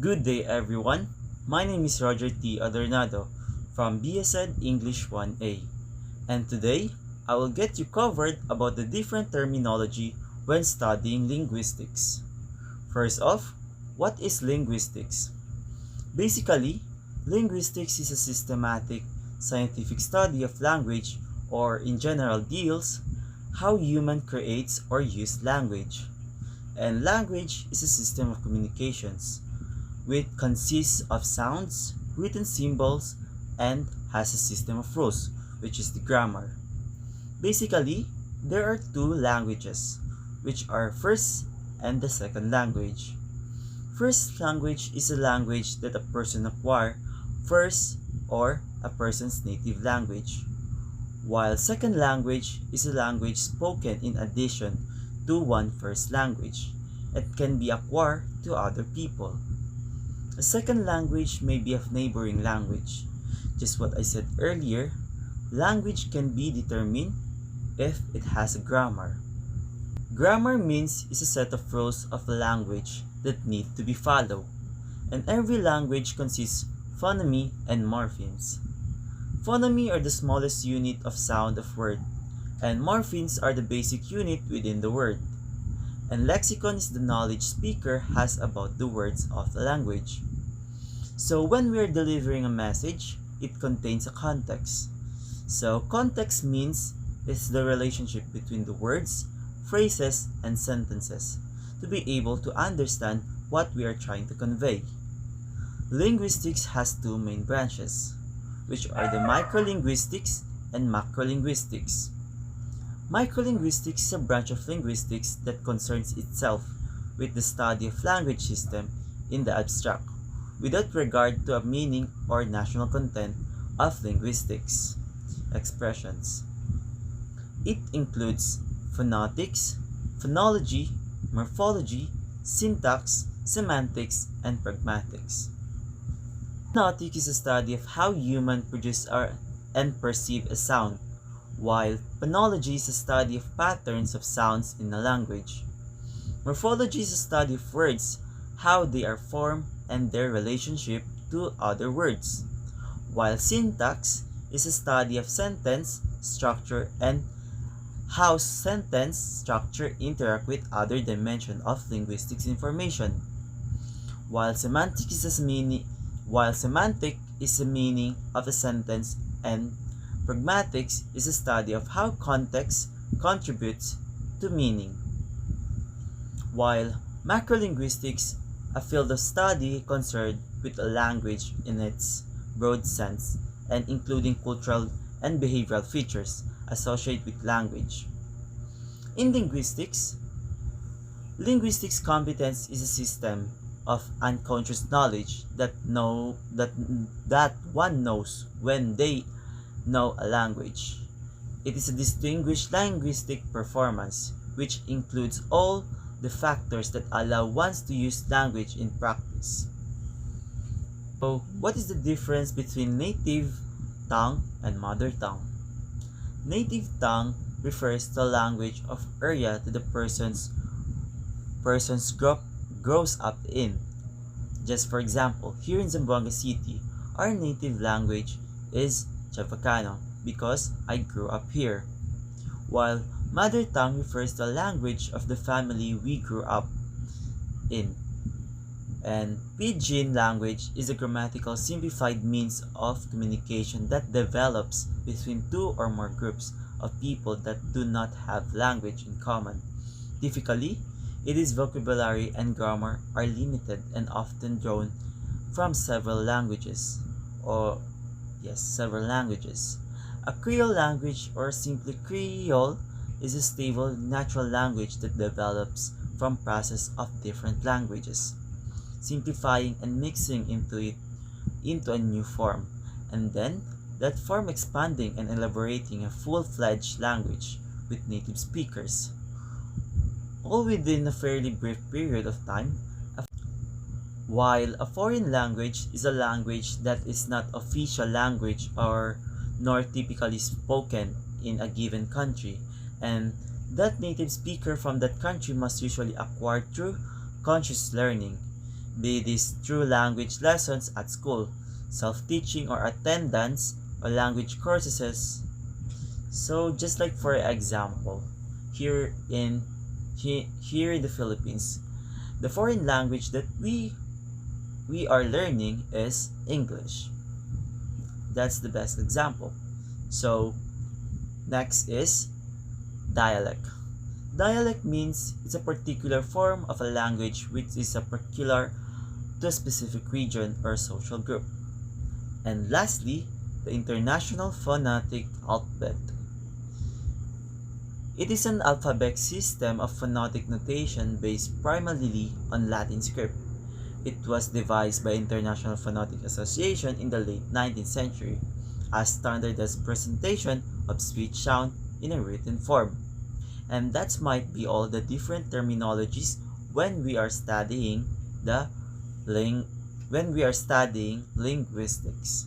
Good day everyone. My name is Roger T. Adornado from BSN English 1A. And today, I will get you covered about the different terminology when studying linguistics. First off, what is linguistics? Basically, linguistics is a systematic scientific study of language or in general deals how human creates or use language. And language is a system of communications which consists of sounds, written symbols, and has a system of rules, which is the grammar. Basically, there are two languages, which are first and the second language. First language is a language that a person acquires first or a person's native language, while second language is a language spoken in addition to one first language. It can be acquired to other people. A second language may be a neighboring language. Just what I said earlier, language can be determined if it has a grammar. Grammar means is a set of rules of a language that need to be followed, and every language consists phoneme and morphemes. Phoneme are the smallest unit of sound of word, and morphemes are the basic unit within the word. And lexicon is the knowledge speaker has about the words of the language. So when we are delivering a message, it contains a context. So context means it's the relationship between the words, phrases, and sentences to be able to understand what we are trying to convey. Linguistics has two main branches, which are the microlinguistics and macrolinguistics. Microlinguistics is a branch of linguistics that concerns itself with the study of language system in the abstract, without regard to a meaning or national content of linguistics expressions. It includes phonetics, phonology, morphology, syntax, semantics, and pragmatics. Phonetic is a study of how humans produce and perceive a sound, while phonology is a study of patterns of sounds in a language. Morphology is a study of words, how they are formed, and their relationship to other words, while syntax is a study of sentence structure and how sentence structure interact with other dimensions of linguistics information, while semantic is the meaning of a sentence, and pragmatics is a study of how context contributes to meaning, while macrolinguistics, a field of study concerned with a language in its broad sense and including cultural and behavioral features associated with language. In linguistics competence is a system of unconscious knowledge that one knows when they know a language. It is a distinguished linguistic performance which includes all the factors that allow one to use language in practice. So, what is the difference between native tongue and mother tongue? Native tongue refers to a language of area that the person's grows up in. Just for example, here in Zamboanga City, our native language is Chavacano because I grew up here, while mother tongue refers to a language of the family we grew up in. And Pidgin language is a grammatical simplified means of communication that develops between two or more groups of people that do not have language in common. Typically, its vocabulary and grammar are limited and often drawn from several languages. A Creole language, or simply Creole, is a stable natural language that develops from process of different languages, simplifying and mixing into a new form, and then that form expanding and elaborating a full-fledged language with native speakers, all within a fairly brief period of time. While a foreign language is a language that is not official language or nor typically spoken in a given country, and that native speaker from that country must usually acquire through conscious learning. be this through language lessons at school, self-teaching or attendance or language courses. So just like for example, here in here in the Philippines, the foreign language that we are learning is English. That's the best example. So next is dialect. Dialect means it's a particular form of a language which is a peculiar to a specific region or social group. And lastly, the International Phonetic Alphabet. It is an alphabet system of phonetic notation based primarily on Latin script. It was devised by International Phonetic Association in the late 19th century as standardized presentation of speech sound in a written form. And that might be all the different terminologies when we are studying the when we are studying linguistics.